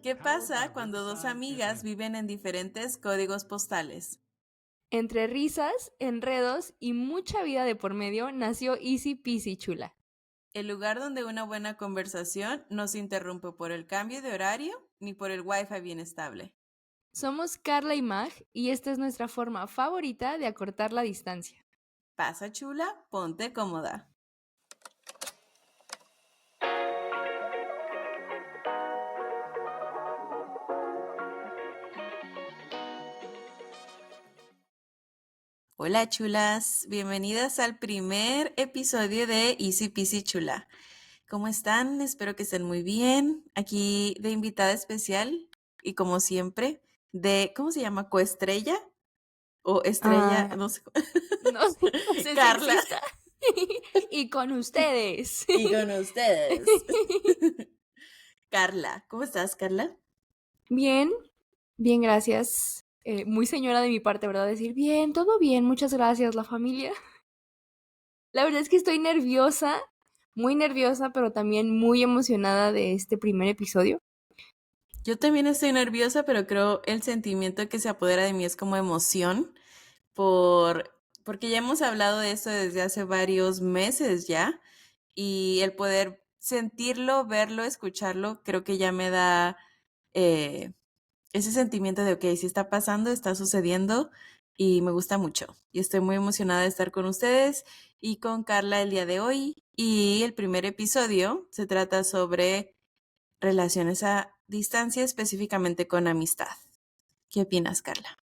¿Qué pasa cuando dos amigas viven en diferentes códigos postales? Entre risas, enredos y mucha vida de por medio, nació Easy Peasy Chula. El lugar donde una buena conversación no se interrumpe por el cambio de horario ni por el wifi bien estable. Somos Carla y Mag y esta es nuestra forma favorita de acortar la distancia. Pasa chula, ponte cómoda. Hola chulas, bienvenidas al primer episodio de Easy Peasy Chula. ¿Cómo están? Espero que estén muy bien. Aquí de invitada especial y como siempre, ¿cómo se llama? ¿Coestrella? O estrella, Ah, no sé. no sé si Carla. exista. Y con ustedes. Y con ustedes. Carla. ¿Cómo estás, Carla? Bien, bien, gracias. Muy señora de mi parte, ¿verdad? Decir, bien, todo bien, muchas gracias, la familia. La verdad es que estoy nerviosa, muy nerviosa, pero también muy emocionada de este primer episodio. Yo también estoy nerviosa, pero creo el sentimiento que se apodera de mí es como emoción porque ya hemos hablado de esto desde hace varios meses ya y el poder sentirlo, verlo, escucharlo, creo que ya me da eh, ese sentimiento de, ok, sí está pasando, está sucediendo y me gusta mucho. Y estoy muy emocionada de estar con ustedes y con Carla el día de hoy. Y el primer episodio se trata sobre relaciones a distancia, específicamente con amistad. ¿Qué opinas, Carla?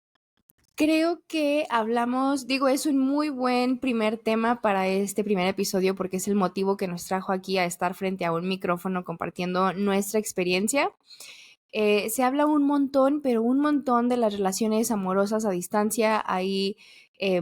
Creo que hablamos, digo, es un muy buen primer tema para este primer episodio porque es el motivo que nos trajo aquí a estar frente a un micrófono compartiendo nuestra experiencia. Se habla un montón, pero un montón de las relaciones amorosas a distancia. Hay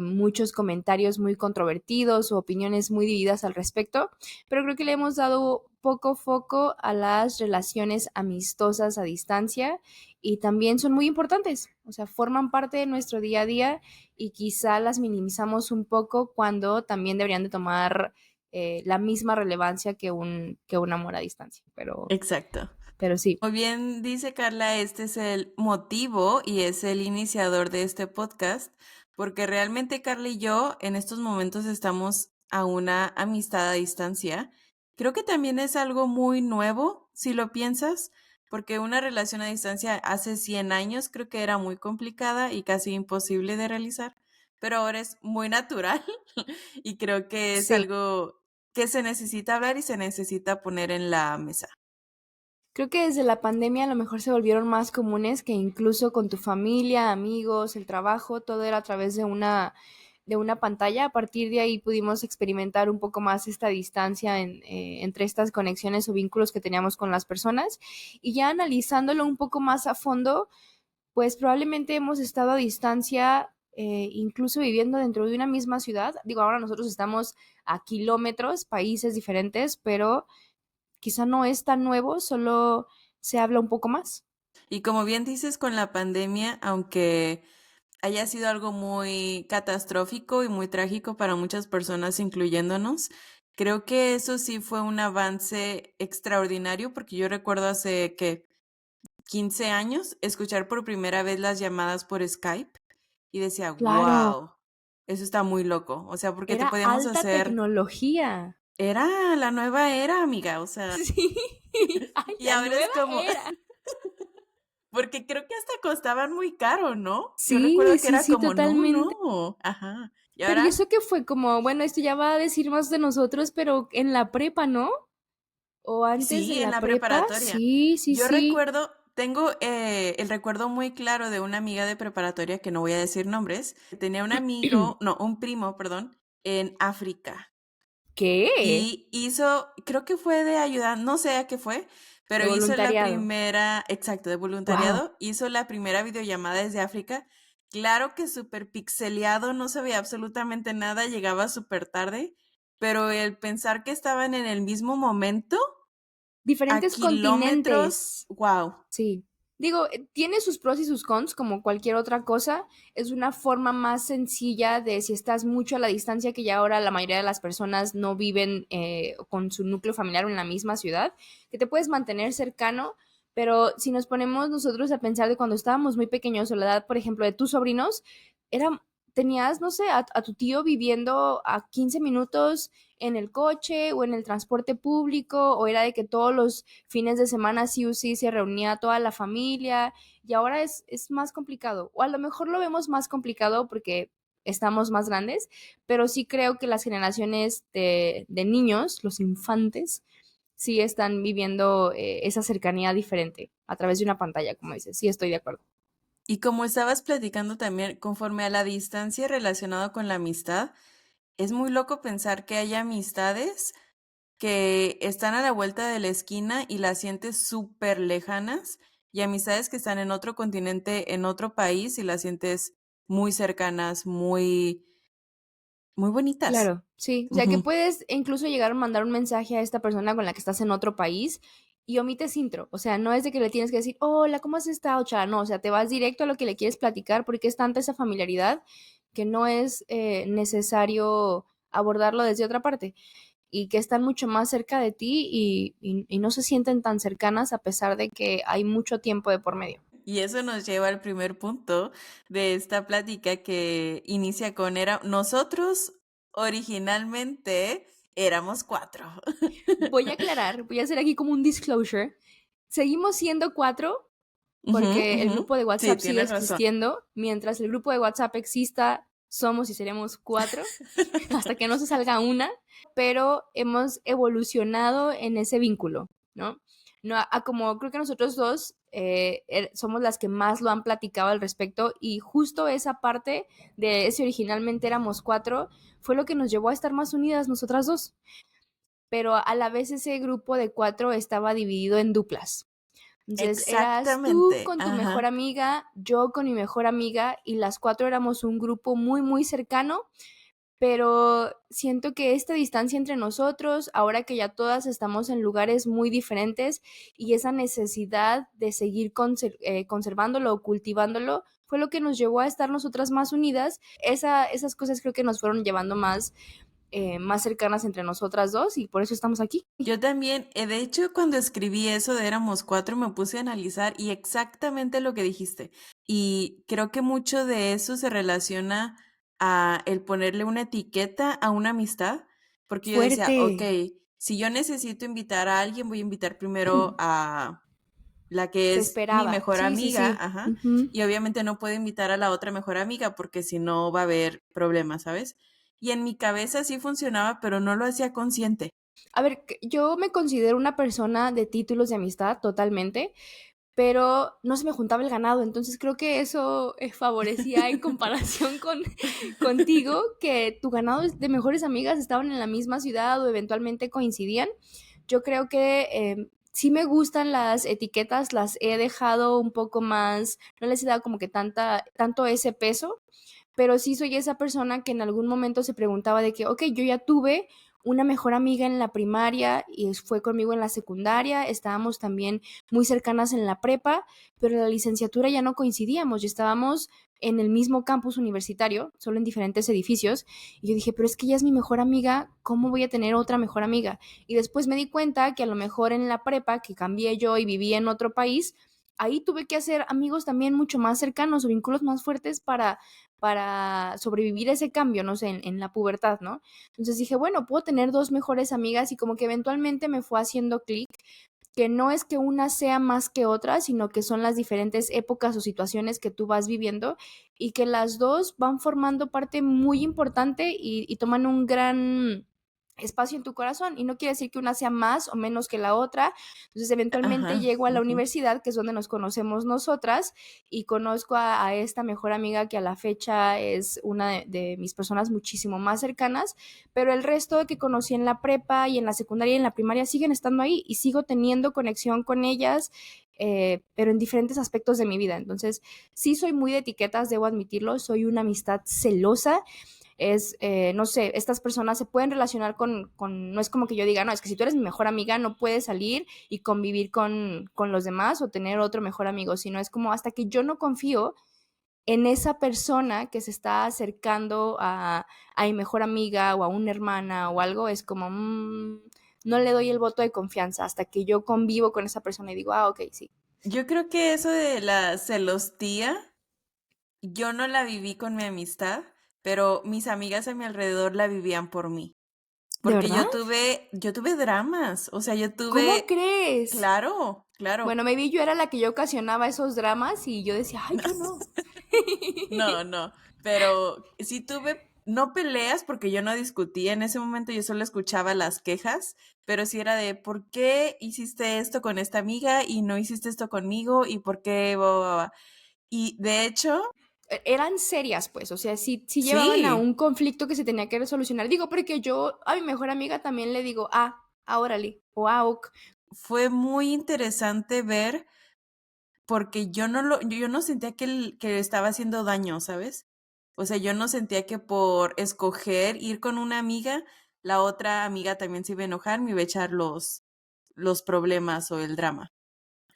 muchos comentarios muy controvertidos o opiniones muy divididas al respecto, pero creo que le hemos dado poco foco a las relaciones amistosas a distancia y también son muy importantes, o sea, forman parte de nuestro día a día y quizá las minimizamos un poco cuando también deberían de tomar la misma relevancia que un amor a distancia, Exacto. pero sí. Muy bien, dice Carla, este es el motivo y es el iniciador de este podcast, porque realmente Carla y yo en estos momentos estamos a una amistad a distancia. Creo que también es algo muy nuevo, si lo piensas, porque una relación a distancia hace 100 años creo que era muy complicada y casi imposible de realizar, pero ahora es muy natural y creo que es Sí, algo que se necesita hablar y se necesita poner en la mesa. creo que desde la pandemia a lo mejor se volvieron más comunes que incluso con tu familia, amigos, el trabajo, todo era a través de una pantalla. A partir de ahí pudimos experimentar un poco más esta distancia entre estas conexiones o vínculos que teníamos con las personas. Y ya analizándolo un poco más a fondo, pues probablemente hemos estado a distancia, incluso viviendo dentro de una misma ciudad. Digo, ahora nosotros estamos a kilómetros, países diferentes, pero quizá no es tan nuevo, solo se habla un poco más. Y como bien dices, con la pandemia, aunque haya sido algo muy catastrófico y muy trágico para muchas personas, incluyéndonos, creo que eso sí fue un avance extraordinario, porque yo recuerdo hace que 15 años escuchar por primera vez las llamadas por Skype y decía, Claro, wow, eso está muy loco. O sea, porque te era podíamos alta hacer, tecnología. era la nueva era, amiga, o sea, Sí, ay, y la ahora es nueva como, era. porque creo que hasta costaban muy caro, ¿no? Yo Sí, recuerdo que sí, era sí, como, no, totalmente. no, ajá. Y Pero y ahora, eso que fue como, bueno, esto ya va a decir más de nosotros, pero en la prepa, ¿no? O antes de sí, en la la prepa, preparatoria. sí, sí, Yo sí. recuerdo, tengo el recuerdo muy claro de una amiga de preparatoria, que no voy a decir nombres, que tenía un amigo, no, un primo, perdón, en África. ¿Qué? Y hizo, creo que fue de ayuda, no sé a qué fue, De pero hizo la voluntariado. primera, exacto, de Wow. voluntariado, hizo la primera videollamada desde África. Claro que súper pixeleado, no sabía absolutamente nada, llegaba súper tarde, pero el pensar que estaban en el mismo momento, a Diferentes kilómetros, continentes. wow, Sí. Digo, tiene sus pros y sus cons, como cualquier otra cosa. Es una forma más sencilla de si estás mucho a la distancia, que ya ahora la mayoría de las personas no viven con su núcleo familiar en la misma ciudad, que te puedes mantener cercano, pero si nos ponemos nosotros a pensar de cuando estábamos muy pequeños o la edad, por ejemplo, de tus sobrinos, era, tenías, no sé, a tu tío viviendo a 15 minutos en el coche o en el transporte público, o era de que todos los fines de semana sí o sí se reunía toda la familia, y ahora es más complicado, o a lo mejor lo vemos más complicado porque estamos más grandes, pero sí creo que las generaciones de niños, los infantes, sí están viviendo esa cercanía diferente a través de una pantalla, como dices. Sí, estoy de acuerdo. Y como estabas platicando también, conforme a la distancia relacionado con la amistad, es muy loco pensar que hay amistades que están a la vuelta de la esquina y las sientes súper lejanas, y amistades que están en otro continente, en otro país, y las sientes muy cercanas, muy bonitas. Claro, sí. O sea, que Ujú. puedes incluso llegar a mandar un mensaje a esta persona con la que estás en otro país y omites intro. O sea, no es de que le tienes que decir, hola, ¿cómo has estado, chava? No, o sea, te vas directo a lo que le quieres platicar porque es tanta esa familiaridad que no es necesario abordarlo desde otra parte y que están mucho más cerca de ti y no se sienten tan cercanas a pesar de que hay mucho tiempo de por medio. Y eso nos lleva al primer punto de esta plática que inicia con nosotros originalmente éramos cuatro. Voy a aclarar, voy a hacer aquí como un disclosure. Seguimos siendo cuatro Ujú, porque el ujú. grupo de Sí, WhatsApp sigue tienes razón. existiendo. Mientras el grupo de WhatsApp exista, somos y seremos cuatro hasta que no se salga una, pero hemos evolucionado en ese vínculo, ¿no? No, como creo que nosotros dos somos las que más lo han platicado al respecto y justo esa parte de ese originalmente éramos cuatro fue lo que nos llevó a estar más unidas nosotras dos, pero a la vez ese grupo de cuatro estaba dividido en duplas. Entonces eras tú Exactamente. con tu mejor Ajá. amiga, yo con mi mejor amiga y las cuatro éramos un grupo muy, muy cercano, pero siento que esta distancia entre nosotros, ahora que ya todas estamos en lugares muy diferentes y esa necesidad de seguir conservándolo o cultivándolo, fue lo que nos llevó a estar nosotras más unidas. Esas cosas creo que nos fueron llevando más cercanas entre nosotras dos y por eso estamos aquí. Yo también, de hecho, cuando escribí eso de éramos cuatro, me puse a analizar y exactamente lo que dijiste. Y creo que mucho de eso se relaciona a el ponerle una etiqueta a una amistad, porque yo decía, ok, Fuerte. si yo necesito invitar a alguien, voy a invitar primero a la que Se es mi esperaba. mejor Sí, sí, amiga, sí. ajá, Ujú. y obviamente no puedo invitar a la otra mejor amiga porque si no va a haber problemas, ¿sabes? Y en mi cabeza sí funcionaba, pero no lo hacía consciente. A ver, yo me considero una persona de títulos de amistad totalmente, pero no se me juntaba el ganado, entonces creo que eso favorecía en comparación contigo, que tu ganado de mejores amigas estaban en la misma ciudad o eventualmente coincidían. Yo creo que sí me gustan las etiquetas, las he dejado un poco más, no les he dado como que tanto ese peso, pero sí soy esa persona que en algún momento se preguntaba de que, ok, yo ya tuve una mejor amiga en la primaria y fue conmigo en la secundaria, estábamos también muy cercanas en la prepa, pero en la licenciatura ya no coincidíamos, ya estábamos en el mismo campus universitario, solo en diferentes edificios, y yo dije, pero es que ella es mi mejor amiga, ¿cómo voy a tener otra mejor amiga? Y después me di cuenta que a lo mejor en la prepa, que cambié yo y viví en otro país, ahí tuve que hacer amigos también mucho más cercanos o vínculos más fuertes para sobrevivir ese cambio, no sé, en la pubertad, ¿no? Entonces dije, bueno, puedo tener dos mejores amigas y como que eventualmente me fue haciendo clic que no es que una sea más que otra, sino que son las diferentes épocas o situaciones que tú vas viviendo y que las dos van formando parte muy importante y toman un gran espacio en tu corazón y no quiere decir que una sea más o menos que la otra. Entonces, eventualmente Ajá. llego a la Ujú. universidad, que es donde nos conocemos nosotras, y conozco a esta mejor amiga que a la fecha es una de mis personas muchísimo más cercanas, pero el resto que conocí en la prepa y en la secundaria y en la primaria siguen estando ahí y sigo teniendo conexión con ellas, pero en diferentes aspectos de mi vida. Entonces, sí soy muy de etiquetas, debo admitirlo, soy una amistad celosa, no sé, estas personas se pueden relacionar no es como que yo diga, no, es que si tú eres mi mejor amiga no puedes salir y convivir con los demás o tener otro mejor amigo, sino es como hasta que yo no confío en esa persona que se está acercando a mi mejor amiga o a una hermana o algo, es como, no le doy el voto de confianza hasta que yo convivo con esa persona y digo, ah, ok, sí. Yo creo que eso de la celostía, yo no la viví con mi amistad, pero mis amigas a mi alrededor la vivían por mí. ¿De Porque verdad? yo tuve dramas, o sea, yo ¿Cómo tuve, crees? claro, claro. Bueno, maybe yo era la que yo ocasionaba esos dramas y yo decía, ay, yo no. No, no, pero sí tuve, no peleas porque yo no discutía en ese momento, yo solo escuchaba las quejas, pero sí era de ¿por qué hiciste esto con esta amiga y no hiciste esto conmigo y por qué? Bla, bla, bla? Y de hecho, Eran serias, pues, o sea, sí llevaban a sí, un conflicto que se tenía que resolucionar. Digo, porque yo a mi mejor amiga también le digo, órale, o ok. fue muy interesante ver porque yo no sentía que estaba haciendo daño, ¿sabes? O sea, yo no sentía que por escoger ir con una amiga, la otra amiga también se iba a enojar, me iba a echar los problemas o el drama.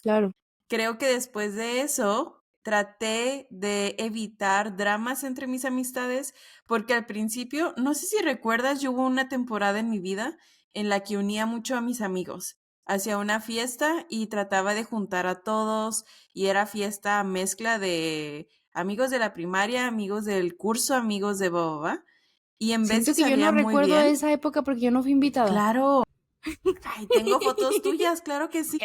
Claro. Creo que después de eso traté de evitar dramas entre mis amistades, porque al principio, no sé si recuerdas, yo hubo una temporada en mi vida en la que unía mucho a mis amigos. Hacía una fiesta y trataba de juntar a todos y era fiesta mezcla de amigos de la primaria, amigos del curso, amigos de boba. Y en Siento veces que yo salía no muy recuerdo bien. esa época porque yo no fui invitada. Claro, ay, tengo fotos tuyas, claro que sí.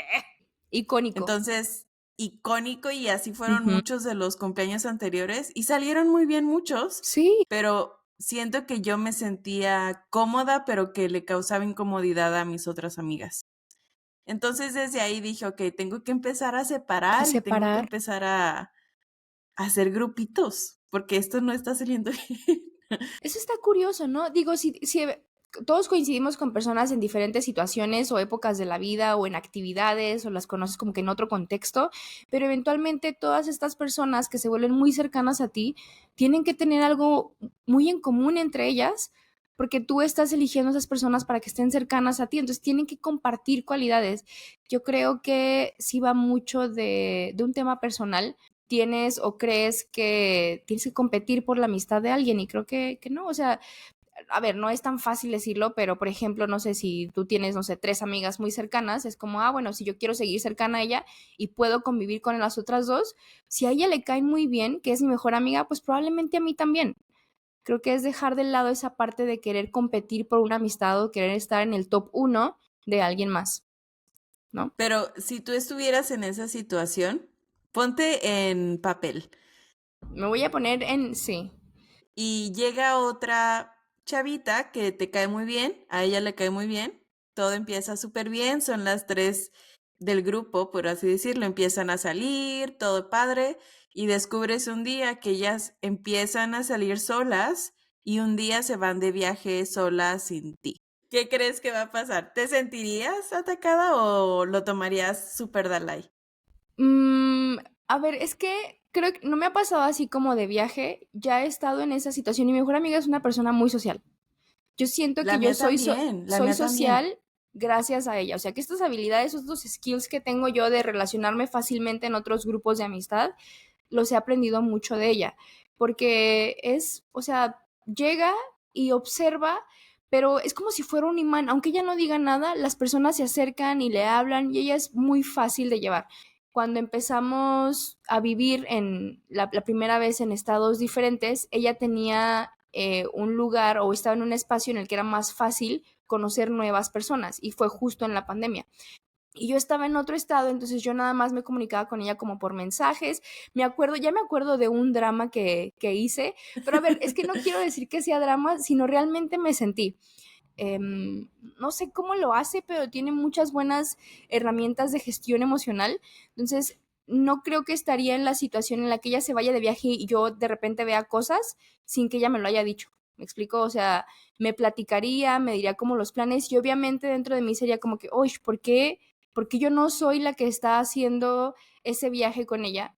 Icónico. Entonces, icónico y así fueron Ujú. muchos de los cumpleaños anteriores y salieron muy bien muchos, Sí, pero siento que yo me sentía cómoda, pero que le causaba incomodidad a mis otras amigas. Entonces desde ahí dije, ok, tengo que empezar a a separar y tengo que separar. empezar a hacer grupitos, porque esto no está saliendo bien. Eso está curioso, ¿no? Digo, si todos coincidimos con personas en diferentes situaciones o épocas de la vida o en actividades o las conoces como que en otro contexto, pero eventualmente todas estas personas que se vuelven muy cercanas a ti tienen que tener algo muy en común entre ellas porque tú estás eligiendo a esas personas para que estén cercanas a ti, entonces tienen que compartir cualidades. Yo creo que sí va mucho de un tema personal tienes o crees que tienes que competir por la amistad de alguien y creo que no, o sea, a ver, no es tan fácil decirlo, pero por ejemplo, no sé si tú tienes, no sé, tres amigas muy cercanas, es como, bueno, si yo quiero seguir cercana a ella y puedo convivir con las otras dos, si a ella le cae muy bien, que es mi mejor amiga, pues probablemente a mí también. Creo que es dejar de lado esa parte de querer competir por una amistad o querer estar en el top uno de alguien más, ¿no? Pero si tú estuvieras en esa situación, ponte en papel. Me voy a poner en, sí, Y llega otra chavita que te cae muy bien, a ella le cae muy bien, todo empieza súper bien, son las tres del grupo, por así decirlo, empiezan a salir, todo padre, y descubres un día que ellas empiezan a salir solas y un día se van de viaje solas sin ti. ¿Qué crees que va a pasar? ¿Te sentirías atacada o lo tomarías súper Dalai? Mm, a ver, es que creo que no me ha pasado así como de viaje, ya he estado en esa situación y mi mejor amiga es una persona muy social. Yo siento que yo La soy mía también. social gracias a ella, o sea que estas habilidades, estos skills que tengo yo de relacionarme fácilmente en otros grupos de amistad, los he aprendido mucho de ella, porque es, o sea, llega y observa, pero es como si fuera un imán, aunque ella no diga nada, las personas se acercan y le hablan y ella es muy fácil de llevar. Cuando empezamos a vivir en la primera vez en estados diferentes, ella tenía un lugar o estaba en un espacio en el que era más fácil conocer nuevas personas y fue justo en la pandemia y yo estaba en otro estado, entonces yo nada más me comunicaba con ella como por mensajes. Ya me acuerdo de un drama que hice, pero a ver, es que no quiero decir que sea drama, sino realmente me sentí. No sé cómo lo hace, pero tiene muchas buenas herramientas de gestión emocional. Entonces, no creo que estaría en la situación en la que ella se vaya de viaje y yo de repente vea cosas sin que ella me lo haya dicho. ¿Me explico? O sea, me platicaría, me diría como los planes y obviamente dentro de mí sería como que, oye, ¿por qué? Porque yo no soy la que está haciendo ese viaje con ella.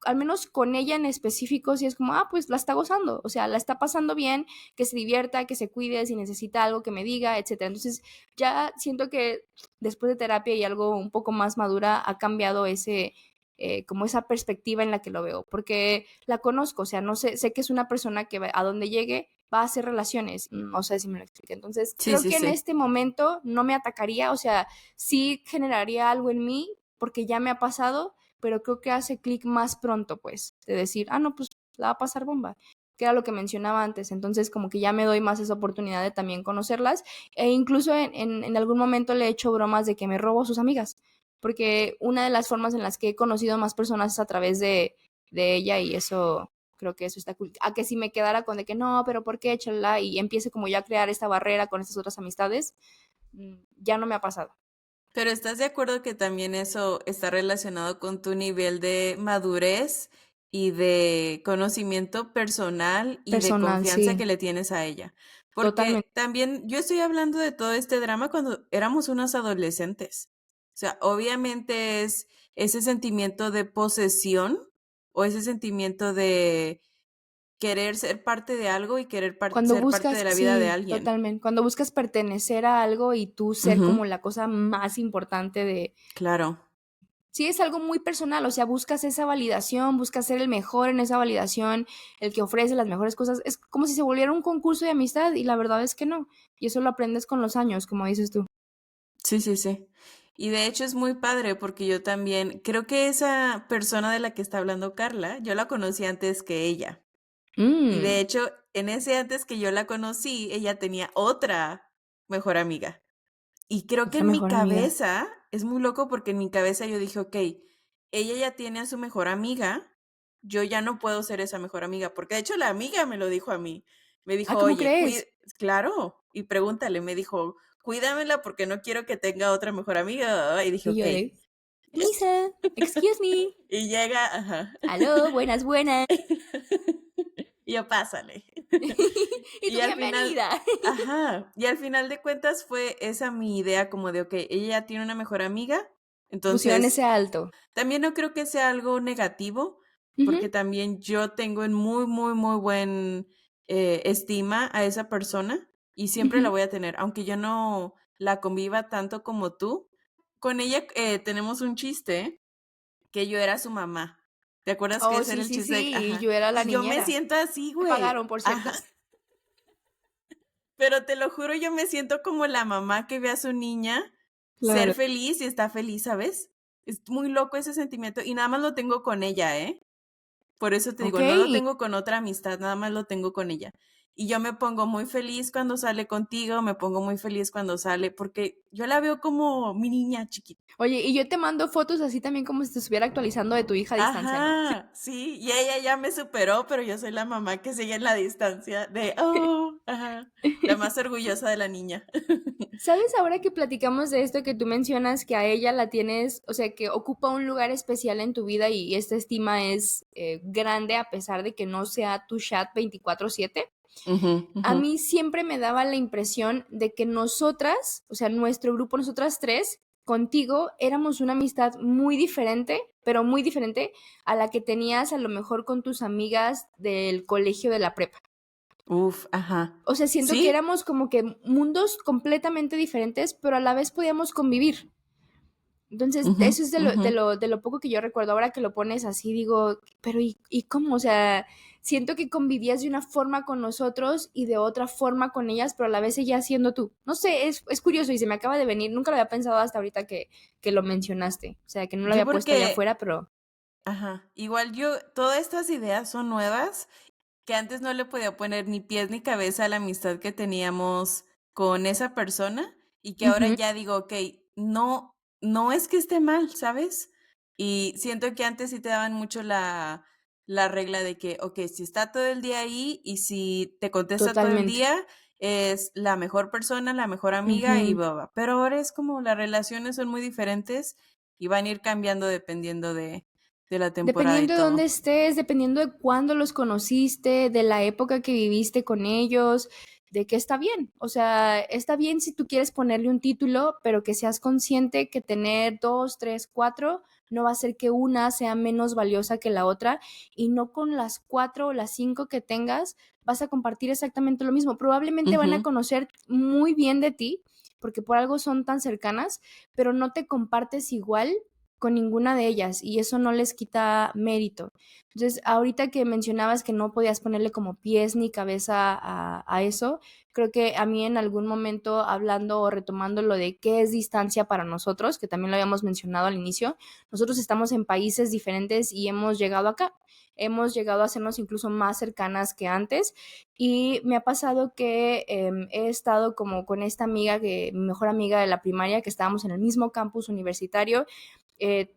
Al menos con ella en específico, si es como, pues la está gozando, o sea, la está pasando bien, que se divierta, que se cuide, si necesita algo que me diga, etcétera. Entonces, ya siento que después de terapia y algo un poco más madura ha cambiado como esa perspectiva en la que lo veo, porque la conozco, o sea, no sé que es una persona que a donde llegue va a hacer relaciones, no sé si me lo explique. Entonces, Sí, creo sí, que en sí. este momento no me atacaría, o sea, sí generaría algo en mí porque ya me ha pasado, pero creo que hace clic más pronto, pues, de decir, no, pues la va a pasar bomba, que era lo que mencionaba antes. Entonces, como que ya me doy más esa oportunidad de también conocerlas, e incluso en algún momento le he hecho bromas de que me robo sus amigas, porque una de las formas en las que he conocido más personas es a través de ella, y eso, creo que eso está cool. A que si me quedara con de que no, pero ¿por qué? Chalala, y empiece como ya a crear esta barrera con estas otras amistades, ya no me ha pasado. Pero ¿estás de acuerdo que también eso está relacionado con tu nivel de madurez y de conocimiento personal y de Personal, confianza sí, que le tienes a ella? totalmente. Porque también yo estoy hablando de todo este drama cuando éramos unos adolescentes. O sea, obviamente es ese sentimiento de posesión o ese sentimiento de querer ser parte de algo y querer Cuando ser parte de buscas, la vida de sí, alguien. totalmente. Cuando buscas pertenecer a algo y tú ser Ujú, como la cosa más importante de... claro. Sí, es algo muy personal, o sea, buscas esa validación, buscas ser el mejor en esa validación, el que ofrece las mejores cosas. Es como si se volviera un concurso de amistad y la verdad es que no. Y eso lo aprendes con los años, como dices tú. Sí, sí, sí. Y de hecho es muy padre porque yo también, creo que esa persona de la que está hablando Carla, yo la conocí antes que ella. Y de Mm, hecho, en ese antes que yo la conocí, ella tenía otra mejor amiga. Y creo que otra en mi mejor amiga. cabeza, es muy loco porque en mi cabeza yo dije, ok, ella ya tiene a su mejor amiga, yo ya no puedo ser esa mejor amiga, porque de hecho la amiga me lo dijo a mí. Me dijo, ¿Cómo oye, crees? claro, y pregúntale, me dijo, cuídamela porque no quiero que tenga otra mejor amiga. Y dije, Y ok. yo de, Isa, excuse me. Y llega, ajá. Aló, buenas, buenas. Y yo, pásale. Y Y tú, al final, bienvenida. ajá, y al final de cuentas fue esa mi idea como de, ok, ella ya tiene una mejor amiga, Pusieron entonces ese alto. también no creo que sea algo negativo, Ujú, porque también yo tengo en muy, muy, muy buen estima a esa persona y siempre la ujú. voy a tener, aunque yo no la conviva tanto como tú. Con ella tenemos un chiste que yo era su mamá. ¿Te acuerdas que Oh, ese era sí, el sí, chiste? sí. Y Ajá. yo era la Y yo me niñera. siento así, Me güey. pagaron, por cierto. Ajá. Pero te lo juro, yo me siento como la mamá que ve a su niña ser Claro. feliz y está feliz, ¿sabes? Es muy loco ese sentimiento y nada más lo tengo con ella, ¿eh? Por eso te Ok. digo, no lo tengo con otra amistad, nada más lo tengo con ella. Y yo me pongo muy feliz cuando sale contigo, me pongo muy feliz cuando sale, porque yo la veo como mi niña chiquita. Oye, y yo te mando fotos así también como si te estuviera actualizando de tu hija a distancia, ¿no? Ajá, sí, y ella ya me superó, pero yo soy la mamá que sigue en la distancia de, oh, ajá, la más orgullosa de la niña. ¿Sabes ahora que platicamos de esto que tú mencionas que a ella la tienes, o sea, que ocupa un lugar especial en tu vida y esta estima es grande a pesar de que no sea tu chat 24/7? Ujú, A ujú, mí siempre me daba la impresión de que nosotras, o sea, nuestro grupo, nosotras tres, contigo éramos una amistad muy diferente, pero muy diferente a la que tenías a lo mejor con tus amigas del colegio de la prepa. uf, ajá. O sea, siento que Sí, éramos como que mundos completamente diferentes, pero a la vez podíamos convivir. Entonces, ujú, eso es ujú. de lo poco que yo recuerdo. Ahora que lo pones así, digo, pero ¿y cómo? O sea, siento que convivías de una forma con nosotros y de otra forma con ellas, pero a la vez seguías siendo tú. No sé, es curioso y se me acaba de venir. Nunca lo había pensado hasta ahorita que lo mencionaste. O sea, que no lo Yo había puesto allá porque, afuera, pero... ajá, igual yo, todas estas ideas son nuevas, que antes no le podía poner ni pies ni cabeza a la amistad que teníamos con esa persona y que ahora Ujú, ya digo, ok, no, no es que esté mal, ¿sabes? Y siento que antes sí te daban mucho la regla de que, ok, si está todo el día ahí y si te contesta todo el totalmente. día, es la mejor persona, la mejor amiga y Ujú. baba. Pero ahora es como las relaciones son muy diferentes y van a ir cambiando dependiendo de la temporada y Dependiendo de dónde todo. estés, dependiendo de cuándo los conociste, de la época que viviste con ellos, de que está bien. O sea, está bien si tú quieres ponerle un título, pero que seas consciente que tener dos, tres, cuatro no va a hacer que una sea menos valiosa que la otra y no con las cuatro o las cinco que tengas vas a compartir exactamente lo mismo. Probablemente van a Ujú, conocer muy bien de ti porque por algo son tan cercanas, pero no te compartes igual con ninguna de ellas y eso no les quita mérito. Entonces, ahorita que mencionabas que no podías ponerle como pies ni cabeza a eso, creo que a mí en algún momento hablando o retomando lo de qué es distancia para nosotros, que también lo habíamos mencionado al inicio, nosotros estamos en países diferentes y hemos llegado acá, hemos llegado a hacernos incluso más cercanas que antes y me ha pasado que he estado como con esta amiga, mi mejor amiga de la primaria, que estábamos en el mismo campus universitario.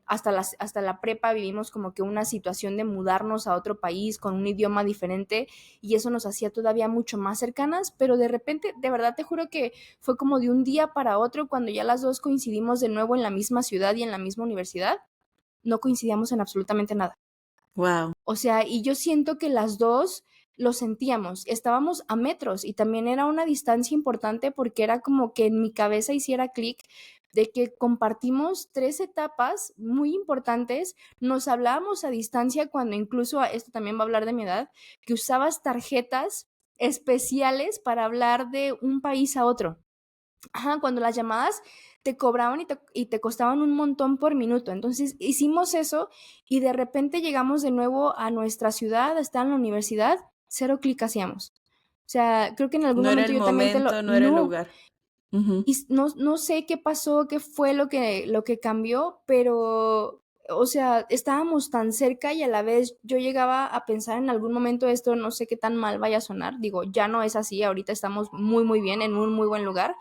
Hasta la prepa vivimos como que una situación de mudarnos a otro país con un idioma diferente y eso nos hacía todavía mucho más cercanas, pero de repente, de verdad te juro que fue como de un día para otro cuando ya las dos coincidimos de nuevo en la misma ciudad y en la misma universidad, no coincidíamos en absolutamente nada. Wow. O sea, y yo siento que las dos lo sentíamos, estábamos a metros y también era una distancia importante porque era como que en mi cabeza hiciera clic de que compartimos 3 etapas muy importantes, nos hablábamos a distancia cuando incluso, esto también va a hablar de mi edad, que usabas tarjetas especiales para hablar de un país a otro. Ajá, cuando las llamadas te cobraban y te costaban un montón por minuto. Entonces hicimos eso y de repente llegamos de nuevo a nuestra ciudad, a estar en la universidad, 0 clic hacíamos. O sea, creo que en algún No era momento el yo también te lo... momento, no era el No, lugar. Ujú. y no sé qué pasó, qué fue lo que cambió, pero, o sea, estábamos tan cerca y a la vez yo llegaba a pensar en algún momento esto, no sé qué tan mal vaya a sonar, digo, ya no es así, ahorita estamos muy, muy bien, en un muy buen lugar,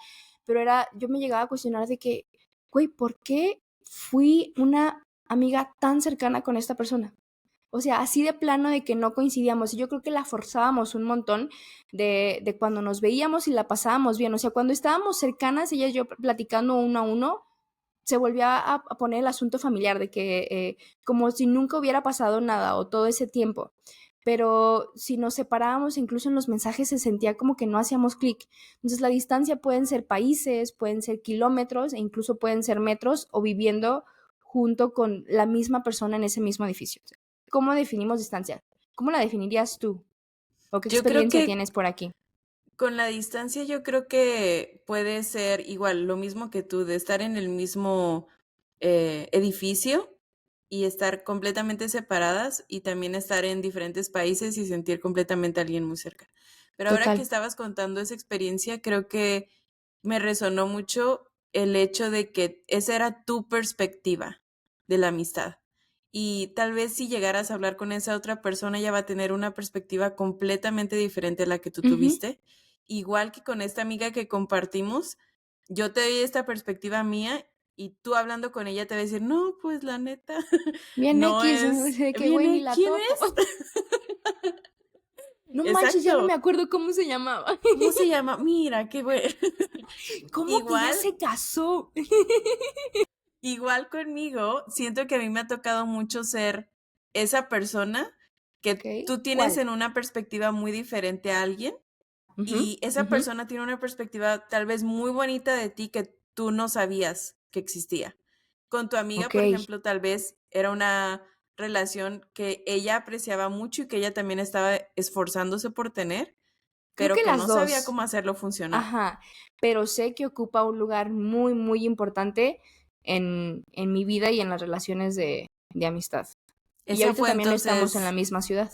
pero yo me llegaba a cuestionar de que, güey, ¿por qué fui una amiga tan cercana con esta persona? O sea, así de plano de que no coincidíamos. Y yo creo que la forzábamos un montón de cuando nos veíamos y la pasábamos bien. O sea, cuando estábamos cercanas, ella y yo platicando uno a uno, se volvía a poner el asunto familiar de que como si nunca hubiera pasado nada o todo ese tiempo. Pero si nos separábamos, incluso en los mensajes se sentía como que no hacíamos clic. Entonces la distancia pueden ser países, pueden ser kilómetros e incluso pueden ser metros o viviendo junto con la misma persona en ese mismo edificio. ¿Cómo definimos distancia? ¿Cómo la definirías tú? ¿O qué Yo creo experiencia que tienes por aquí? con la distancia yo creo que puede ser igual, lo mismo que tú, de estar en el mismo edificio y estar completamente separadas y también estar en diferentes países y sentir completamente a alguien muy cerca. Pero ahora que Total. estabas contando esa experiencia, creo que me resonó mucho el hecho de que esa era tu perspectiva de la amistad. Y tal vez si llegaras a hablar con esa otra persona, ella va a tener una perspectiva completamente diferente a la que tú Ujú. tuviste. Igual que con esta amiga que compartimos, yo te doy esta perspectiva mía y tú hablando con ella te va a decir, no, pues la neta, Bien no X, ¿no? es, De que güey, ni viene, la ¿quién topo. es? No manches, ya no me Exacto. acuerdo cómo se llamaba. ¿Cómo se llama? Mira, qué bueno. ¿Cómo que ya Igual, se casó? igual conmigo, siento que a mí me ha tocado mucho ser esa persona Ok, que tú tienes ¿cuál? en una perspectiva muy diferente a alguien Ujú, y esa ujú. persona tiene una perspectiva tal vez muy bonita de ti que tú no sabías que existía. Con tu amiga, Ok, por ejemplo, tal vez era una relación que ella apreciaba mucho y que ella también estaba esforzándose por tener, creo pero que que las no sabía dos. cómo hacerlo funcionar. Ajá, pero sé que ocupa un lugar muy, muy importante en mi vida y en las relaciones de amistad. Y Esa ahorita fue también estamos en la entonces, misma ciudad,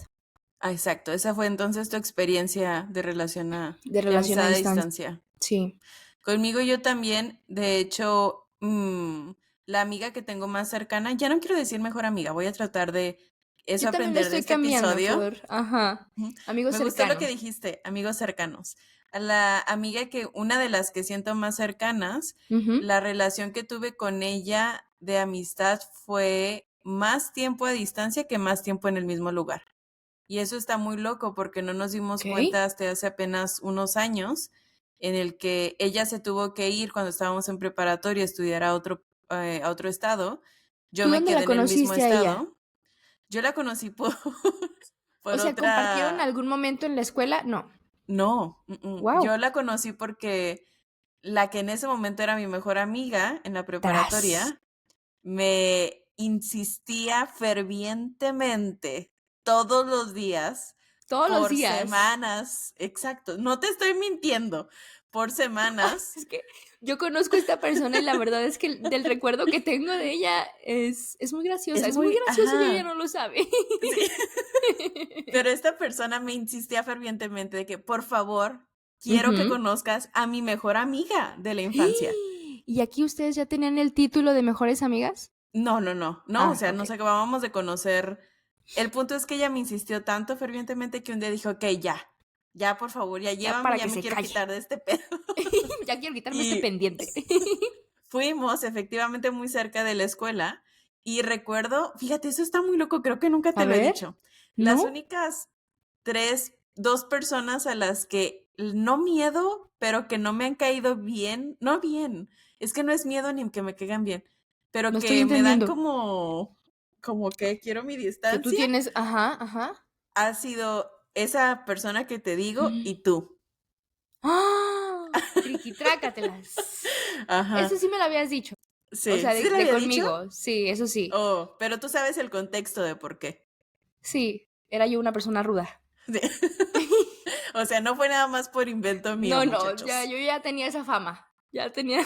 exacto, esa fue entonces tu experiencia de relación de de relación a amistad a distancia. distancia. Sí. Conmigo yo también, de hecho, la amiga que tengo más cercana, ya no quiero decir mejor amiga, voy a tratar de eso Yo también lo aprender de estoy este cambiando episodio. por, ajá, Ujú. amigos Me gustó lo que cercanos. dijiste, amigos cercanos. A la amiga que, una de las que siento más cercanas, Ujú. la relación que tuve con ella de amistad fue más tiempo a distancia que más tiempo en el mismo lugar. Y eso está muy loco porque no nos dimos Ok. cuenta hasta hace apenas unos años en el que ella se tuvo que ir cuando estábamos en preparatoria a estudiar a otro estado. Yo ¿Tú me dónde quedé la en el mismo conociste a ella? estado. Yo la conocí por, O por sea, ¿compartieron otra. algún momento en la escuela? No. No, Wow. yo la conocí porque la que en ese momento era mi mejor amiga en la Tras. preparatoria me insistía fervientemente todos los días Todos los por días. semanas, exacto, no te estoy mintiendo, por semanas. Es que yo conozco a esta persona y la verdad es que del recuerdo que tengo de ella es muy graciosa. Es muy graciosa y ella no lo sabe. Sí. Pero esta persona me insistía fervientemente de que, por favor, quiero que conozcas a mi mejor amiga de la infancia. ¿Y aquí ustedes ya tenían el título de mejores amigas? No, o sea, ok. nos acabábamos de conocer. El punto es que ella me insistió tanto fervientemente que un día dijo, ok, ya, por favor, ya llévame, para ya que me se quiero calle. quitar de este pedo. Ya quiero quitarme este Y pendiente. fuimos efectivamente muy cerca de la escuela y recuerdo, fíjate, eso está muy loco, creo que nunca te lo he dicho. Las ¿no? únicas dos personas a las que no miedo, pero que no me han caído bien, no bien, es que no es miedo ni que me caigan bien, pero No estoy que me dan entendiendo. como que quiero mi Que tú distancia, tienes, ajá. ha sido esa persona que te digo y tú. ¡Ah! Triquitrácatelas. Ajá. Eso sí me lo habías dicho. O Sí, sea, ¿sí te lo de había dicho? conmigo. Sí, eso sí. Oh, pero tú sabes el contexto de por qué. Sí, era yo una persona ruda. Sí. O sea, no fue nada más por invento mío, No, ya, muchachos. yo ya tenía esa fama. Ya tenía.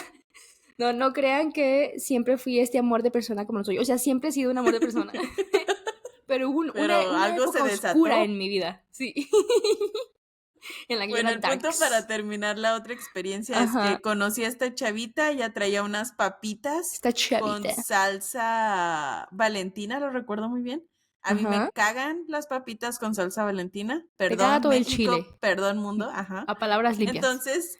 No crean que siempre fui este amor de persona como lo soy. O sea, siempre he sido un amor de persona. Pero hubo Pero una algo se época oscura desató. en mi vida. Sí. En la que yo Bueno, era el punto para darks. terminar la otra experiencia es que Ajá. conocí a esta chavita, ella traía unas papitas Esta con chavita. salsa Valentina, lo recuerdo muy bien. A mí me Ajá. cagan las papitas con salsa Valentina. Te caga Perdón, todo el México, chile. perdón, mundo, ajá. A palabras limpias. Entonces,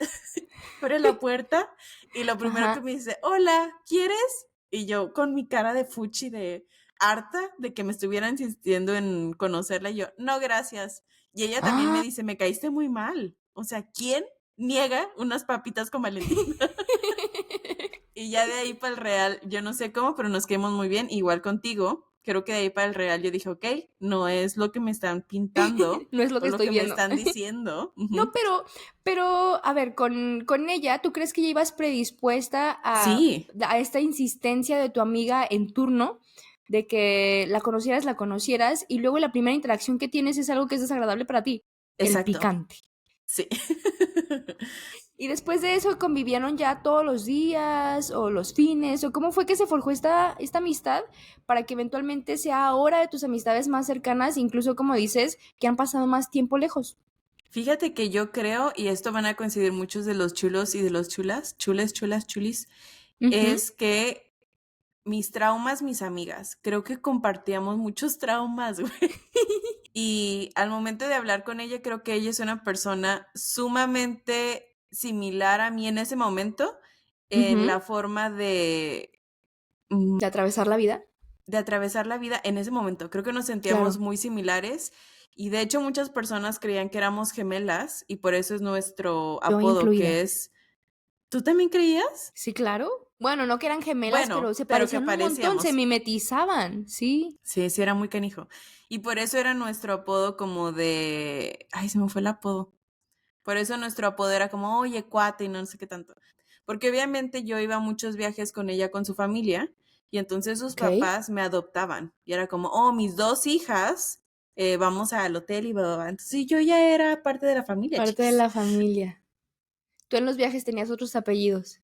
abre la puerta y lo primero que Ajá. me dice, hola, ¿quieres? Y yo con mi cara de fuchi, de harta de que me estuviera insistiendo en conocerla, y yo, no, gracias. Y ella también me Ah. dice, me caíste muy mal. O sea, ¿quién niega unas papitas con Valentina? Y ya de ahí para el real, yo no sé cómo, pero nos quedamos muy bien, igual contigo. Creo que de ahí para el real yo dije, ok, no es lo que me están pintando No es lo o que lo estoy que me viendo. están diciendo. No, pero, a ver, con ella, ¿tú crees que ya ibas predispuesta Sí, a esta insistencia de tu amiga en turno? De que la conocieras, y luego la primera interacción que tienes es algo que es desagradable para ti, el exacto. picante. Sí. Y después de eso convivieron ya todos los días o los fines, o cómo fue que se forjó esta amistad para que eventualmente sea ahora de tus amistades más cercanas, incluso como dices, que han pasado más tiempo lejos. Fíjate que yo creo, y esto van a coincidir muchos de los chulos y de los chulas, chulas, chulis, Ujú. es que mis traumas, mis amigas, creo que compartíamos muchos traumas, güey. Y al momento de hablar con ella, creo que ella es una persona sumamente similar a mí en ese momento, en Ujú. la forma De atravesar la vida. de atravesar la vida en ese momento. Creo que nos sentíamos Claro. muy similares y de hecho muchas personas creían que éramos gemelas y por eso es nuestro Yo apodo que incluida. es... ¿Tú también creías? Sí, claro. Bueno, no que eran gemelas, Bueno, pero se pero que parecían un montón, se parecíamos. mimetizaban, sí. Sí, sí, era muy canijo. Y por eso era nuestro apodo como de... Ay, se me fue el apodo. Por eso nuestro apodo era como, oye, cuate, y no sé qué tanto. Porque obviamente yo iba a muchos viajes con ella, con su familia, y entonces sus Ok. papás me adoptaban. Y era como, oh, mis dos hijas, vamos al hotel y bla, bla, bla. Entonces sí, yo ya era parte de la familia, Parte de chiquis. la familia. Tú en los viajes tenías otros apellidos.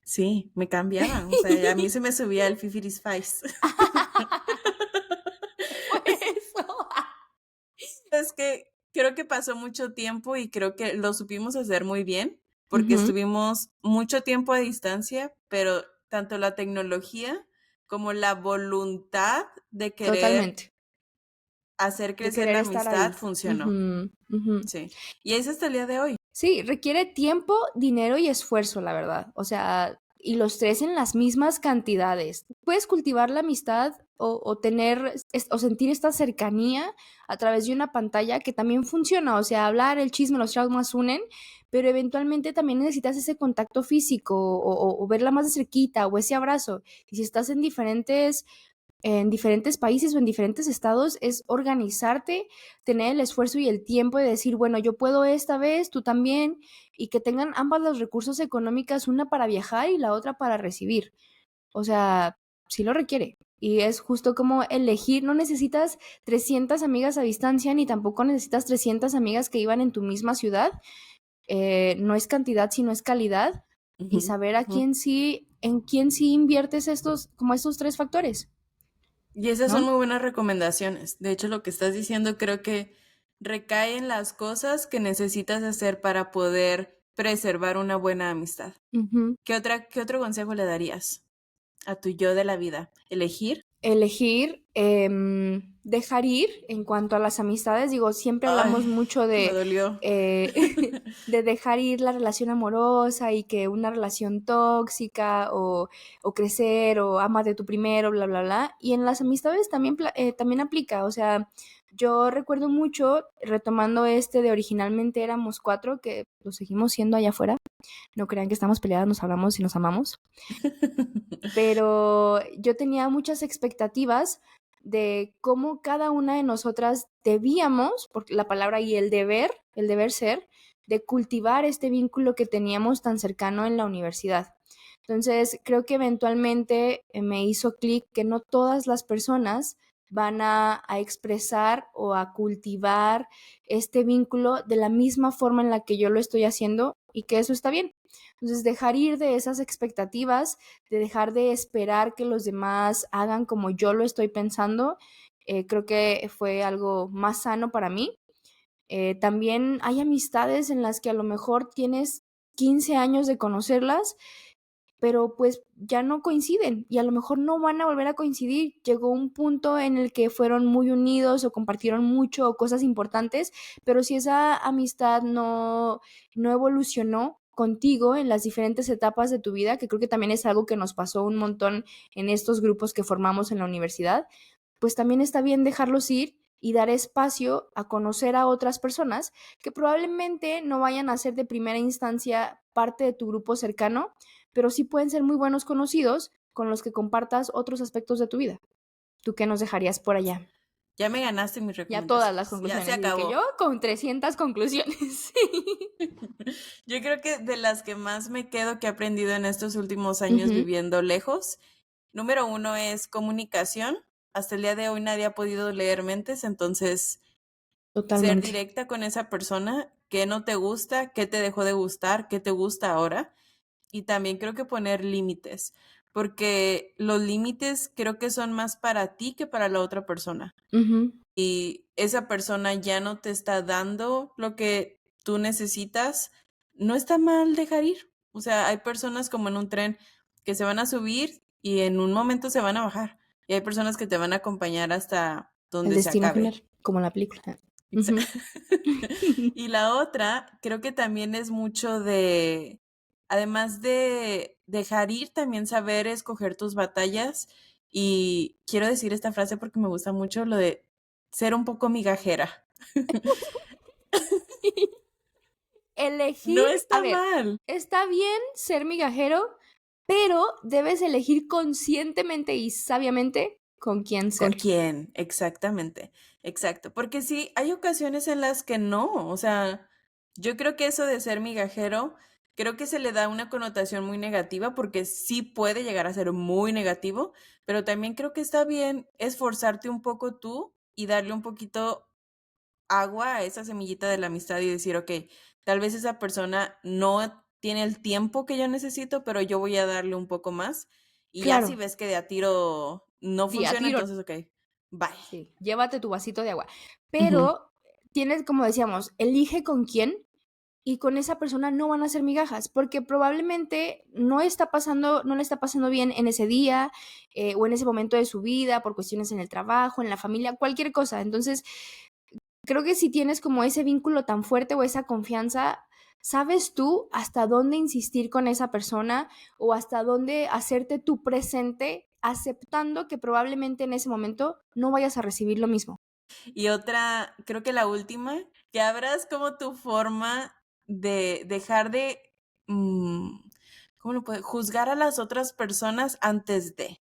Sí, me cambiaban. O sea, a mí se me subía el Fifiris Face. Por eso. Es que creo que pasó mucho tiempo y creo que lo supimos hacer muy bien, porque Ujú. estuvimos mucho tiempo a distancia, pero tanto la tecnología como la voluntad de querer Totalmente. hacer De crecer querer la estar amistad ahí. funcionó. Ujú, ujú. Sí. Y es hasta el día de hoy. Sí, requiere tiempo, dinero y esfuerzo, la verdad. O sea, y los tres en las mismas cantidades. Puedes cultivar la amistad o tener o sentir esta cercanía a través de una pantalla que también funciona. O sea, hablar, el chisme, los traumas unen, pero eventualmente también necesitas ese contacto físico o verla más de cerquita o ese abrazo. Y si estás en diferentes países o en diferentes estados, es organizarte, tener el esfuerzo y el tiempo de decir, bueno, yo puedo esta vez, tú también, y que tengan ambas los recursos económicos, una para viajar y la otra para recibir. O sea, sí lo requiere. Y es justo como elegir, no necesitas 300 amigas a distancia, ni tampoco necesitas 300 amigas que iban en tu misma ciudad. no es cantidad, sino es calidad, y Ujú, saber ujú. en quién sí inviertes como estos tres factores, Y esas son ¿no? muy buenas recomendaciones. De hecho, lo que estás diciendo creo que recae en las cosas que necesitas hacer para poder preservar una buena amistad. Ujú. Qué otro consejo le darías a tu yo de la vida? ¿Elegir? Elegir, dejar ir en cuanto a las amistades. Digo, siempre Ay, hablamos mucho me de, dolió. de dejar ir la relación amorosa y que una relación tóxica o crecer o ámate tú primero, bla, bla, bla. Y en las amistades también, también aplica. O sea, yo recuerdo mucho, retomando este de originalmente éramos cuatro, que lo seguimos siendo allá afuera. No crean que estamos peleadas, nos hablamos y nos amamos, pero yo tenía muchas expectativas de cómo cada una de nosotras debíamos, porque la palabra y el deber ser, de cultivar este vínculo que teníamos tan cercano en la universidad. Entonces, creo que eventualmente me hizo clic que no todas las personas van a expresar o a cultivar este vínculo de la misma forma en la que yo lo estoy haciendo y que eso está bien. Entonces, dejar ir de esas expectativas, de dejar de esperar que los demás hagan como yo lo estoy pensando, creo que fue algo más sano para mí. También hay amistades en las que a lo mejor tienes 15 años de conocerlas, pero pues ya no coinciden y a lo mejor no van a volver a coincidir. Llegó un punto en el que fueron muy unidos o compartieron mucho o cosas importantes, pero si esa amistad no evolucionó contigo en las diferentes etapas de tu vida, que creo que también es algo que nos pasó un montón en estos grupos que formamos en la universidad, pues también está bien dejarlos ir y dar espacio a conocer a otras personas que probablemente no vayan a ser de primera instancia parte de tu grupo cercano, pero sí pueden ser muy buenos conocidos con los que compartas otros aspectos de tu vida. ¿Tú qué nos dejarías por allá? Ya me ganaste mis Ya todas las recomendaciones. Ya se conclusiones. Y que yo acabó. con 300 conclusiones. Yo creo que de las que más me quedo que he aprendido en estos últimos años Ujú, viviendo lejos, número uno es comunicación. Hasta el día de hoy nadie ha podido leer mentes, entonces ser totalmente. directa con esa persona, qué no te gusta, qué te dejó de gustar, qué te gusta ahora. Y también creo que poner límites, porque los límites creo que son más para ti que para la otra persona. Ujú, Y esa persona ya no te está dando lo que tú necesitas, no está mal dejar ir. O sea, hay personas como en un tren que se van a subir y en un momento se van a bajar. Y hay personas que te van a acompañar hasta el donde se destino acabe. final, como la película. Exa- Ujú. Y la otra, creo que también es mucho de, además de dejar ir, también saber escoger tus batallas. Y quiero decir esta frase porque me gusta mucho lo de ser un poco migajera. Elegir, No a está ver, mal. está bien ser migajero, pero debes elegir conscientemente y sabiamente con quién ¿Con ser. quién? Exactamente, exacto. Porque sí, hay ocasiones en las que no. O sea, yo creo que eso de ser migajero, creo que se le da una connotación muy negativa porque sí puede llegar a ser muy negativo, pero también creo que está bien esforzarte un poco tú y darle un poquito agua a esa semillita de la amistad y decir, ok, tal vez esa persona no tiene el tiempo que yo necesito, pero yo voy a darle un poco más. Y ya Claro, si ves que de a tiro no sí, a funciona, tiro. entonces, ok, bye. Sí, llévate tu vasito de agua. Ujú. Pero tienes, como decíamos, elige con quién y con esa persona no van a ser migajas, porque probablemente no le está pasando bien en ese día o en ese momento de su vida, por cuestiones en el trabajo, en la familia, cualquier cosa. Entonces, creo que si tienes como ese vínculo tan fuerte o esa confianza, ¿sabes tú hasta dónde insistir con esa persona o hasta dónde hacerte tu presente aceptando que probablemente en ese momento no vayas a recibir lo mismo? Y otra, creo que la última, que abras como tu forma de dejar de, mm, ¿cómo lo puedo? Juzgar a las otras personas antes de.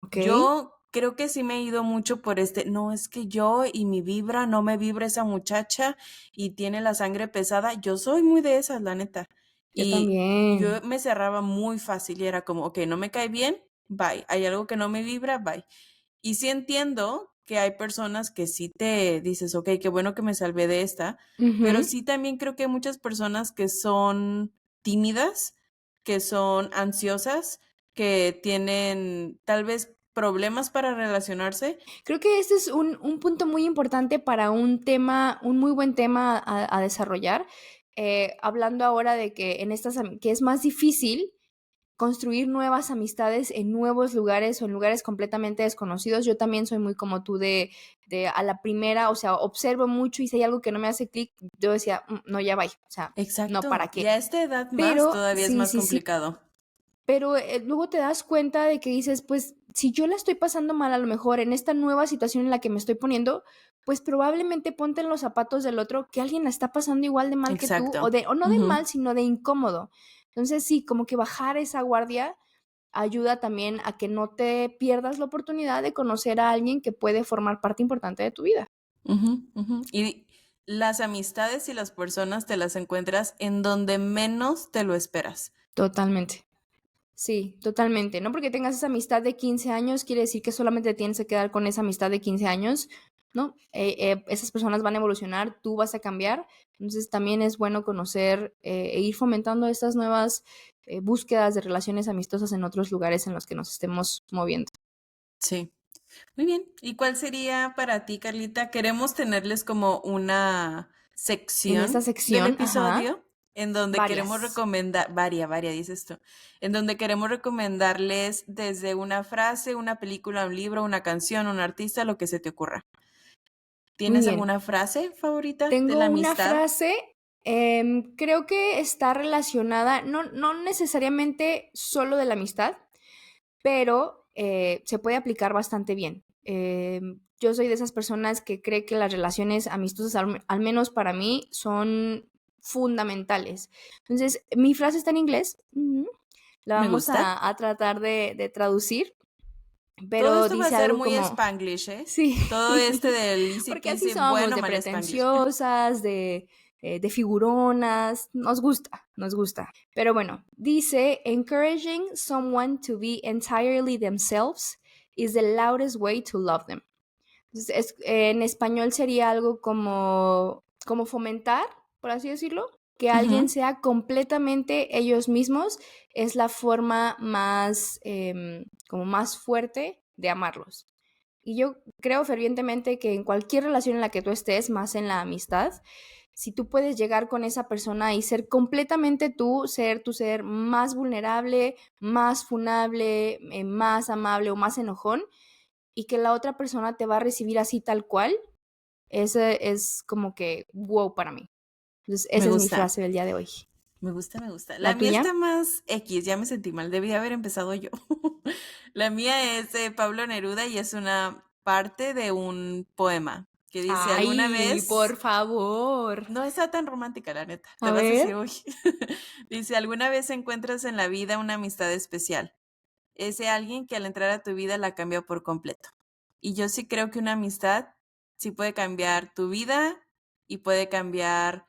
¿Ok? Yo creo que sí me he ido mucho por no, es que yo y mi vibra, no me vibra esa muchacha y tiene la sangre pesada. Yo soy muy de esas, la neta. Yo Y yo también. me cerraba muy fácil y era como, ok, no me cae bien, bye. Hay algo que no me vibra, bye. Y sí entiendo que hay personas que sí te dices, ok, qué bueno que me salvé de esta, pero sí también creo que hay muchas personas que son tímidas, que son ansiosas, que tienen tal vez problemas para relacionarse. Creo que este es un punto muy importante para un tema, un muy buen tema a desarrollar. Hablando ahora de que que es más difícil construir nuevas amistades en nuevos lugares o en lugares completamente desconocidos. Yo también soy muy como tú de a la primera, o sea, observo mucho y si hay algo que no me hace clic, yo decía, no, ya va, o sea, no, ¿para Exacto, y qué? a esta edad más Pero todavía es sí, más sí, sí. complicado. Pero luego te das cuenta de que dices, pues si yo la estoy pasando mal a lo mejor en esta nueva situación en la que me estoy poniendo, pues probablemente ponte en los zapatos del otro que alguien la está pasando igual de mal que tú, Exacto. o no de mal, sino de incómodo. Entonces sí, como que bajar esa guardia ayuda también a que no te pierdas la oportunidad de conocer a alguien que puede formar parte importante de tu vida. Y las amistades y las personas te las encuentras en donde menos te lo esperas. Totalmente. Sí, totalmente. No porque tengas esa amistad de 15 años quiere decir que solamente tienes que quedar con esa amistad de 15 años, ¿no? Esas personas van a evolucionar, tú vas a cambiar. Entonces también es bueno conocer e ir fomentando estas nuevas búsquedas de relaciones amistosas en otros lugares en los que nos estemos moviendo. Sí. Muy bien. ¿Y cuál sería para ti, Carlita? Queremos tenerles como una En esta sección del sección, ajá, episodio en donde queremos varias. recomendar, varia, dices tú, en donde queremos recomendarles desde una frase, una película, un libro, una canción, un artista, lo que se te ocurra. Muy ¿Tienes bien. alguna frase favorita de Tengo la una amistad? frase, creo que está relacionada, no necesariamente solo de la amistad, pero se puede aplicar bastante bien. Yo soy de esas personas que cree que las relaciones amistosas, al menos para mí, son fundamentales. Entonces, mi frase está en inglés, la Me vamos gusta. a tratar de traducir, Todo pero esto va a dice ser algo muy como, Spanglish, ¿eh? sí, Todo este del easy porque así peasy, somos, bueno, de mal Spanglish. pretenciosas, de figuronas, nos gusta, nos gusta. Pero bueno, dice, encouraging someone to be entirely themselves is the loudest way to love them. Entonces, en español sería algo como fomentar, por así decirlo, que alguien Ujú. sea completamente ellos mismos es la forma más, como más fuerte de amarlos. Y yo creo fervientemente que en cualquier relación en la que tú estés, más en la amistad, si tú puedes llegar con esa persona y ser completamente tú, ser tu ser más vulnerable, más funable, más amable o más enojón, y que la otra persona te va a recibir así tal cual, ese es como que wow para mí. Entonces, Me esa es mi gusta. frase del día de hoy. Me gusta, me gusta. La ¿La mía tuya? está más X, ya me sentí mal, debí haber empezado yo. La mía es de Pablo Neruda y es una parte de un poema que dice, alguna Ay, vez, por favor. no está tan romántica, la neta, te A vas a ver. decir, uy, dice, alguna vez encuentras en la vida una amistad especial, ese alguien que al entrar a tu vida la cambia por completo. Y yo sí creo que una amistad sí puede cambiar tu vida y puede cambiar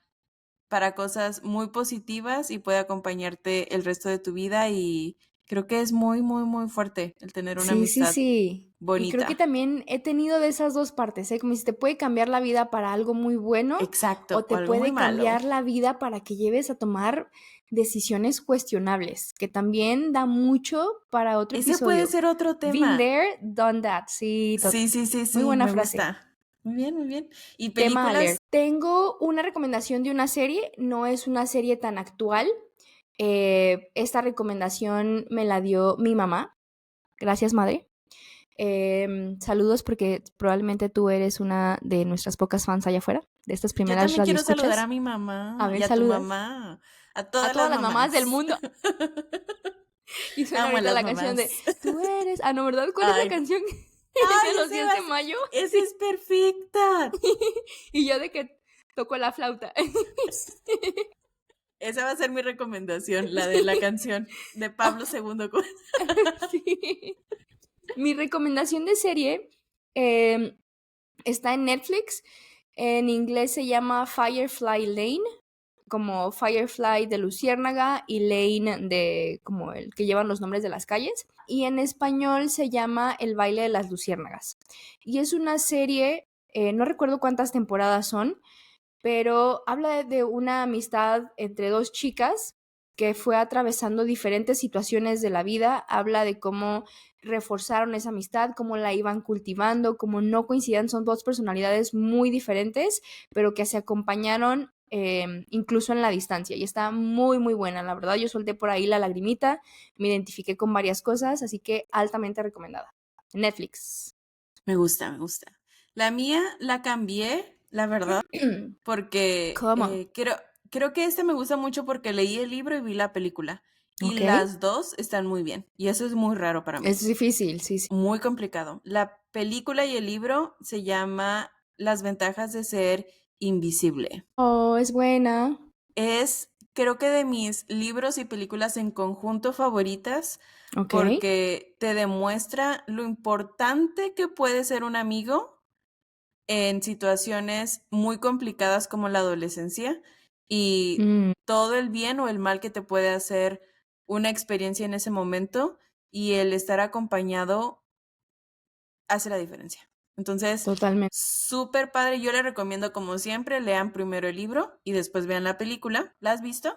para cosas muy positivas y puede acompañarte el resto de tu vida y creo que es muy, muy, muy fuerte el tener una Sí, sí, amistad sí. Y creo que bonita. también he tenido de esas dos partes, ¿eh? Como si te puede cambiar la vida para algo muy bueno o Exacto, o te algo muy puede malo. cambiar la vida para que lleves a tomar decisiones cuestionables, que también da mucho para otro Ese puede episodio. ser otro Been tema. there, done that. Sí, Sí, sí, sí, muy sí, buena me frase. gusta. Muy bien, muy bien. ¿Y Tema películas? alert. Tengo una recomendación de una serie, no es una serie tan actual. Esta recomendación me la dio mi mamá. Gracias, madre. Saludos porque probablemente tú eres una de nuestras pocas fans allá afuera, de estas Yo primeras también quiero saludar a radioescuchas. mi A mamá y ver, a tu saludas. mamá, a A todas todas las las mamás del mamás. mundo. Y suena Amo a ahorita las la canción de mamás. Tú eres. Ah, no, ¿verdad? ¿Cuál es la Ay, canción? ay, De los 10 de mayo. ese es Sí. perfecta. Y yo de que toco la flauta. Esa va a ser mi recomendación, la de la Sí. canción de Pablo II. Sí. Mi recomendación de serie está en Netflix. En inglés se llama Firefly Lane. como Firefly de Luciérnaga y Lane de como el que llevan los nombres de las calles. Y en español se llama El baile de las luciérnagas. Y es una serie, no recuerdo cuántas temporadas son, pero habla de una amistad entre dos chicas que fue atravesando diferentes situaciones de la vida, habla de cómo reforzaron esa amistad, cómo la iban cultivando, cómo no coincidían, son dos personalidades muy diferentes, pero que se acompañaron incluso en la distancia, y está muy muy buena, la verdad yo solté por ahí la lagrimita, me identifiqué con varias cosas, así que altamente recomendada. Netflix. Me gusta, me gusta. La mía la cambié, la verdad, porque ¿Cómo? creo que esta me gusta mucho porque leí el libro y vi la película. Y Ok. las dos están muy bien. Y eso es muy raro para mí. Es difícil, sí, sí. Muy complicado. La película y el libro se llama Las ventajas de ser invisible. Oh, es buena. Es, creo que de mis libros y películas en conjunto favoritas, Ok. porque te demuestra lo importante que puede ser un amigo en situaciones muy complicadas como la adolescencia y Mm, todo el bien o el mal que te puede hacer una experiencia en ese momento, y el estar acompañado hace la diferencia. Entonces, totalmente. súper padre. Yo le recomiendo, como siempre, lean primero el libro y después vean la película. ¿La has visto?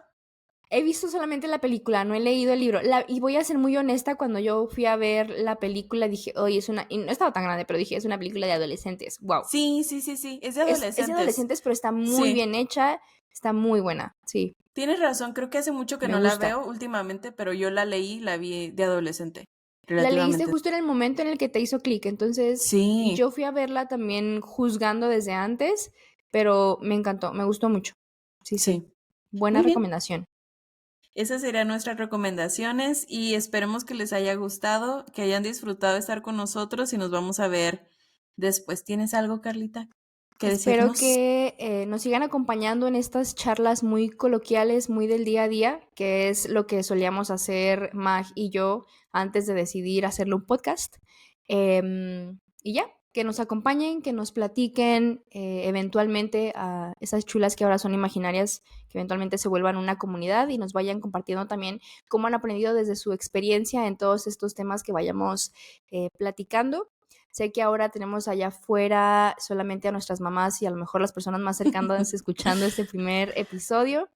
He visto solamente la película, no he leído el libro. Y voy a ser muy honesta, cuando yo fui a ver la película dije, oye, es una... Y no estaba tan grande, pero dije, es una película de adolescentes. Wow. Sí, sí, sí, sí. Es de Es de adolescentes. adolescentes, pero está muy Sí. bien hecha, está muy buena. Sí, Tienes razón. Creo que hace mucho que me no la gusta. veo últimamente, pero yo la leí, la vi de adolescente. La leíste Relativamente. justo en el momento en el que te hizo clic, entonces Sí, yo fui a verla también juzgando desde antes, pero me encantó, me gustó mucho. Sí, sí. sí. Buena Muy bien. recomendación. Esas serían nuestras recomendaciones y esperemos que les haya gustado, que hayan disfrutado de estar con nosotros y nos vamos a ver después. ¿Tienes algo, Carlita, que Espero decirnos? que nos sigan acompañando en estas charlas muy coloquiales, muy del día a día, que es lo que solíamos hacer Mag y yo antes de decidir hacerlo un podcast. Y ya, que nos acompañen, que nos platiquen eventualmente a esas chulas que ahora son imaginarias, que eventualmente se vuelvan una comunidad y nos vayan compartiendo también cómo han aprendido desde su experiencia en todos estos temas que vayamos platicando. Sé que ahora tenemos allá afuera solamente a nuestras mamás y a lo mejor las personas más cercanas escuchando este primer episodio,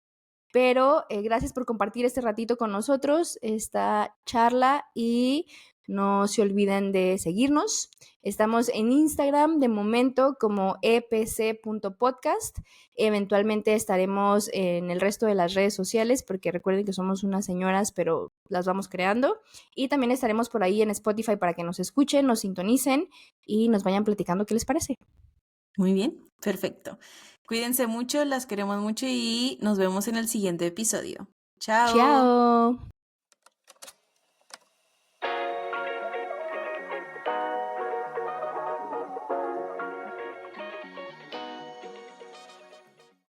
pero gracias por compartir este ratito con nosotros, esta charla, y no se olviden de seguirnos. Estamos en Instagram de momento como epc.podcast. Eventualmente estaremos en el resto de las redes sociales porque recuerden que somos unas señoras, pero las vamos creando. Y también estaremos por ahí en Spotify para que nos escuchen, nos sintonicen y nos vayan platicando qué les parece. Muy bien, perfecto. Cuídense mucho, las queremos mucho y nos vemos en el siguiente episodio. Chao. ¡Chao!